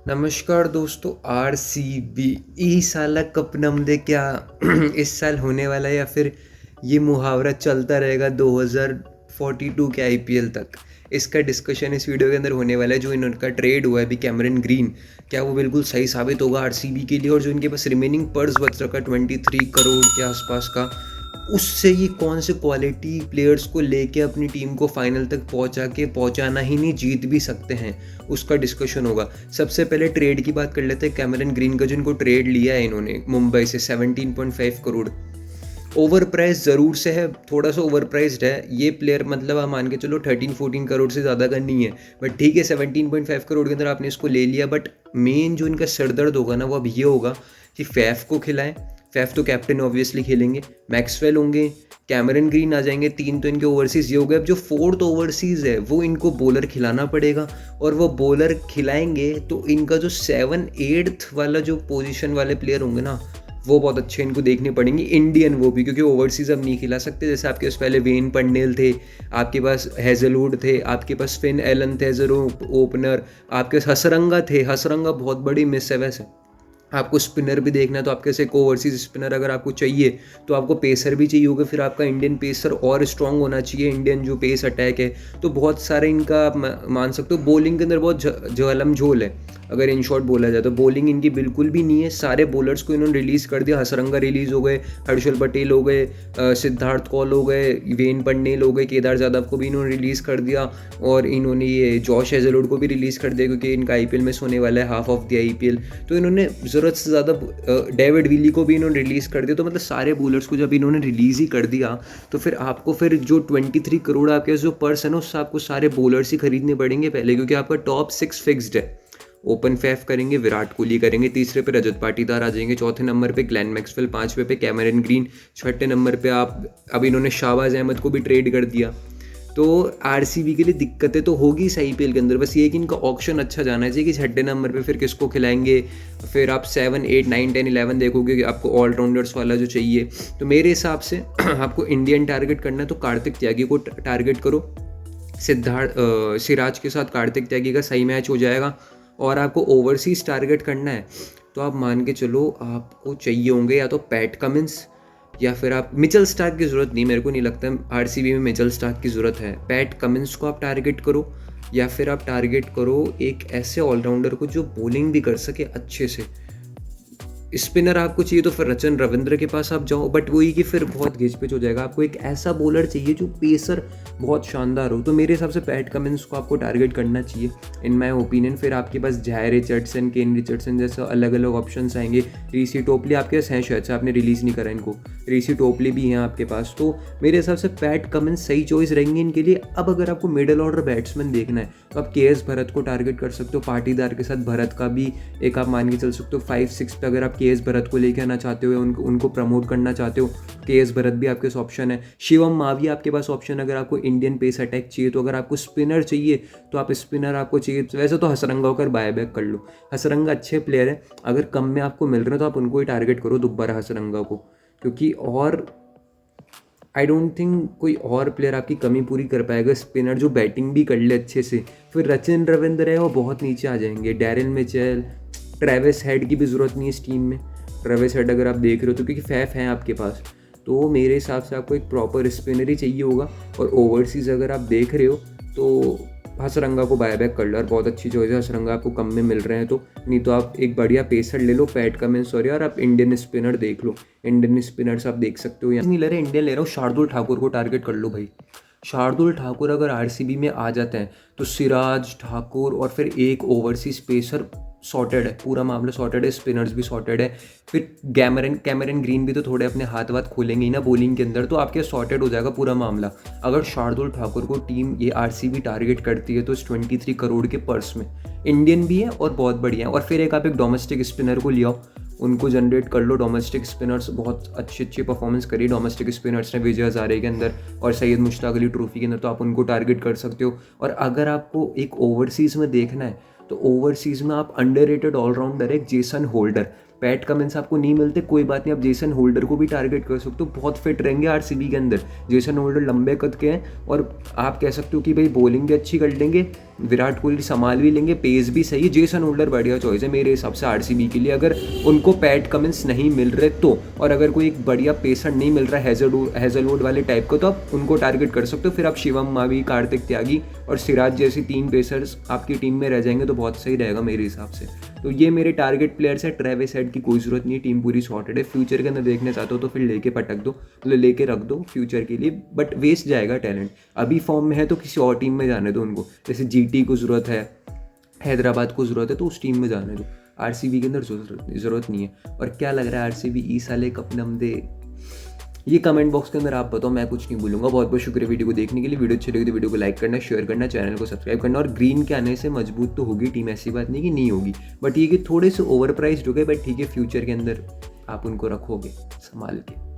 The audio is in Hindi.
नमस्कार दोस्तों। आरसीबी इस साल कप नम दे क्या इस साल होने वाला है या फिर ये मुहावरा चलता रहेगा 2042 के आईपीएल तक। इसका डिस्कशन इस वीडियो के अंदर होने वाला है। जो इनका ट्रेड हुआ है अभी कैमरन ग्रीन, क्या वो बिल्कुल सही साबित होगा आरसीबी के लिए, और जो इनके पास रिमेनिंग पर्स बच रखा 23 करोड़ के आसपास का, उससे ये कौन से क्वालिटी प्लेयर्स को लेके अपनी टीम को फाइनल तक पहुंचाना ही नहीं, जीत भी सकते हैं, उसका डिस्कशन होगा। सबसे पहले ट्रेड की बात कर लेते हैं। कैमरन ग्रीन का जो इनको ट्रेड लिया है इन्होंने मुंबई से 17.5 करोड़, ओवर प्राइस ज़रूर से है, थोड़ा सा ओवर प्राइस्ड है ये प्लेयर। मतलब आप मान के चलो 13-14 करोड़ से ज़्यादा का नहीं है, बट ठीक है 17.5 करोड़ के अंदर आपने इसको ले लिया। बट मेन जो इनका सरदर्द होगा ना वो अब ये होगा कि फैफ को खिलाएं। फैफ तो कैप्टन ऑब्वियसली खेलेंगे, मैक्सवेल होंगे, कैमरन ग्रीन आ जाएंगे, तीन तो इनके ओवरसीज़ ये हो गए। अब जो फोर्थ ओवरसीज़ है वो इनको बॉलर खिलाना पड़ेगा, और वो बॉलर खिलाएंगे तो इनका जो 7-8 वाला जो पोजीशन वाले प्लेयर होंगे ना वो बहुत अच्छे इनको देखने पड़ेंगे, इंडियन वो भी, क्योंकि ओवरसीज़ अब नहीं खिला सकते। जैसे आपके पास पहले वेन पंडेल थे, आपके पास हैजलवुड थे, आपके पास फिन एलन थे एज ओपनर, आपके पास हसरंगा थे। हसरंगा बहुत बड़ी मिस है वैसे। आपको स्पिनर भी देखना है तो आपके से एक ओवरसीज स्पिनर अगर आपको चाहिए तो आपको पेसर भी चाहिए होगा। फिर आपका इंडियन पेसर और स्ट्रांग होना चाहिए, इंडियन जो पेस अटैक है। तो बहुत सारे इनका आप मान सकते हो बॉलिंग के अंदर बहुत झलम झोल है। अगर इन शॉर्ट बोला जाए तो बॉलिंग इनकी बिल्कुल भी नहीं है। सारे बॉलर्स को इन्होंने रिलीज़ कर दिया। हसरंगा रिलीज़ हो गए, हर्षल पटेल हो गए, सिद्धार्थ कौल हो गए, वेन पंडेल हो गए, केदार जाधव को भी इन्होंने रिलीज़ कर दिया, और इन्होंने ये जॉश हेजलवुड को भी रिलीज़ कर दिया क्योंकि इनका आईपीएल में सोने वाला है हाफ ऑफ द आईपीएल। तो इन्होंने ज़रूरत से ज़्यादा डेविड विली को भी इन्होंने रिलीज़ कर दिया। तो मतलब सारे बॉलर्स को जब इन्होंने रिलीज़ ही कर दिया तो फिर आपको फिर जो 23 करोड़ आपके जो पर्स है ना उससे आपको सारे बॉलर्स ही खरीदने पड़ेंगे पहले, क्योंकि आपका टॉप 6 फिक्स्ड है। ओपन फैफ करेंगे, विराट कोहली करेंगे, तीसरे पे रजत पाटीदार आ जाएंगे, चौथे नंबर पे ग्लेन मैक्सवेल, पांचवे पे कैमरन ग्रीन, छठे नंबर पे आप अब इन्होंने शाहबाज अहमद को भी ट्रेड कर दिया। तो आरसीबी के लिए दिक्कतें तो होगी इस आईपीएल के अंदर, बस ये कि इनका ऑप्शन अच्छा जाना चाहिए कि छठे नंबर पे फिर किसको खिलाएंगे। फिर आप 7, 8, 9, 10, 11 देखोगे कि आपको ऑलराउंडर्स वाला जो चाहिए। तो मेरे हिसाब से आपको इंडियन टारगेट करना है तो कार्तिक त्यागी को टारगेट करो। सिराज के साथ कार्तिक त्यागी का सही मैच हो जाएगा। और आपको ओवरसीज़ टारगेट करना है तो आप मान के चलो आपको चाहिए होंगे या तो पैट कमिंस, या फिर आप मिचेल स्टार्क की ज़रूरत नहीं, मेरे को नहीं लगता आरसीबी में मिचेल स्टार्क की ज़रूरत है। पैट कमिंस को आप टारगेट करो, या फिर आप टारगेट करो एक ऐसे ऑलराउंडर को जो बॉलिंग भी कर सके अच्छे से। स्पिनर आपको चाहिए तो फिर रचन रविंद्र के पास आप जाओ, बट वही कि फिर बहुत घिचपिच हो जाएगा। आपको एक ऐसा बॉलर चाहिए जो पेसर बहुत शानदार हो। तो मेरे हिसाब से पैट कमिंस को आपको टारगेट करना चाहिए इन माय ओपिनियन। फिर आपके पास जाय रिचर्डसन, केन रिचर्डसन जैसे अलग अलग ऑप्शंस आएंगे। रीसी टोपली आपके पास हैं, शायद से आपने रिलीज़ नहीं करा इनको, रीसी टोपली भी हैं आपके पास। तो मेरे हिसाब से पैट कमिंस सही चॉइस रहेंगे इनके लिए। अब अगर आपको मिडल ऑर्डर बैट्समैन देखना है तो आप के भरत को टारगेट कर सकते हो। पाटीदार के साथ भरत का भी एक आप मान के चल सकते हो। 5-6 पे अगर आप के भरत को लेके आना चाहते हो, उनको प्रमोट करना चाहते हो, के भरत भी आपके पास ऑप्शन है। शिवम मावी आपके पास ऑप्शन। अगर आपको इंडियन पेस अटैक चाहिए तो, अगर आपको स्पिनर चाहिए तो आप स्पिनर आपको चाहिए वैसे तो हसरंगा होकर बाय बैक कर लो। हसरंगा अच्छे प्लेयर है, अगर कम में आपको मिल रहे हैं तो आप उनको ही टारगेट करो दोबारा, हसरंगा को। क्योंकि और आई डोंट थिंक कोई और प्लेयर आपकी कमी पूरी कर पाएगा, स्पिनर जो बैटिंग भी कर ले अच्छे से। फिर रचिन रविंद्र है वो बहुत नीचे आ जाएंगे। डैरिल मिचेल, ट्रेविस हेड की भी ज़रूरत नहीं है इस टीम में। ट्रेविस हेड अगर आप देख रहे हो तो क्योंकि फैफ हैं आपके पास, तो मेरे हिसाब से आपको एक प्रॉपर स्पिनर ही चाहिए होगा। और ओवरसीज़ अगर आप देख रहे हो तो हसरंगा को बाय बैक कर लो, और बहुत अच्छी चॉइस है। हसरंगा आपको कम में मिल रहे हैं तो, नहीं तो आप एक बढ़िया पेसर ले लो, पैट कमिंस, और यार आप इंडियन स्पिनर देख लो। इंडियन स्पिनर्स आप देख सकते हो, या नहीं ले रहे इंडियन ले रहा हूँ, शार्दुल ठाकुर को टारगेट कर लो भाई। शार्दुल ठाकुर अगर आरसीबी में आ जाते हैं तो सिराज ठाकुर और फिर एक ओवरसीज पेसर सॉर्टेड है, पूरा मामला सॉर्टेड है। स्पिनर्स भी सॉर्टेड है। फिर कैमरन ग्रीन भी तो थोड़े अपने हाथ वाथ खोलेंगे ही ना बॉलिंग के अंदर, तो आपके सॉर्टेड हो जाएगा पूरा मामला। अगर शार्दुल ठाकुर को टीम ये आरसीबी टारगेट करती है तो इस 23 करोड़ के पर्स में इंडियन भी है और बहुत बढ़िया है। और फिर एक आप एक डोमेस्टिक स्पिनर को ले आओ, उनको जनरेट कर लो। डोमेस्टिक स्पिनर्स बहुत अच्छी परफॉर्मेंस करी डोमेस्टिक स्पिनर्स ने विजय हजारे के अंदर और सैयद मुश्ताक अली ट्रॉफी के अंदर, तो आप उनको टारगेट कर सकते हो। और अगर आपको एक ओवरसीज़ में देखना है तो ओवरसीज़ में आप अंडररेटेड ऑलराउंडर है जेसन होल्डर। पैट कमिंस आपको नहीं मिलते, कोई बात नहीं, आप जेसन होल्डर को भी टारगेट कर सकते हो। बहुत फिट रहेंगे आरसीबी के अंदर। जेसन होल्डर लंबे कद के हैं और आप कह सकते हो कि भाई बॉलिंग भी अच्छी कर लेंगे, विराट कोहली संभाल भी लेंगे, पेस भी सही है। जेसन होल्डर बढ़िया चॉइस है मेरे हिसाब से आरसीबी के लिए, अगर उनको पैट कमिंस नहीं मिल रहे तो, और अगर कोई एक बढ़िया पेसर नहीं मिल रहा है हेजलवुड वाले टाइप को, तो आप उनको टारगेट कर सकते हो। फिर आप शिवम मावी, कार्तिक त्यागी और सिराज जैसी 3 पेसर्स आपकी टीम में रह जाएंगे तो बहुत सही रहेगा मेरे हिसाब से। तो ये मेरे टारगेट प्लेयर्स है। ट्रेविस हेड की कोई ज़रूरत नहीं है, टीम पूरी सॉर्टेड है। फ्यूचर के अंदर देखने चाहते हो तो फिर लेके पटक दो, लेके रख दो फ्यूचर के लिए, बट वेस्ट जाएगा टैलेंट। अभी फॉर्म में है तो किसी और टीम में जाने दो उनको, जैसे जीटी को ज़रूरत है, हैदराबाद को ज़रूरत है तो उस टीम में जाने दो। आरसीबी के अंदर ज़रूरत नहीं है। और क्या लग रहा है आरसीबी इस साल कप नम दे, ये कमेंट बॉक्स के अंदर आप बताओ, मैं कुछ नहीं बोलूँगा। बहुत बहुत शुक्रिया वीडियो को देखने के लिए। वीडियो अच्छी लगी तो वीडियो को लाइक करना, शेयर करना, चैनल को सब्सक्राइब करना। और ग्रीन के आने से मजबूत तो होगी टीम, ऐसी बात नहीं कि नहीं होगी, बट ये कि थोड़े से ओवर प्राइस्ड हो गए, बट ठीक है फ्यूचर के अंदर आप उनको रखोगे संभाल के।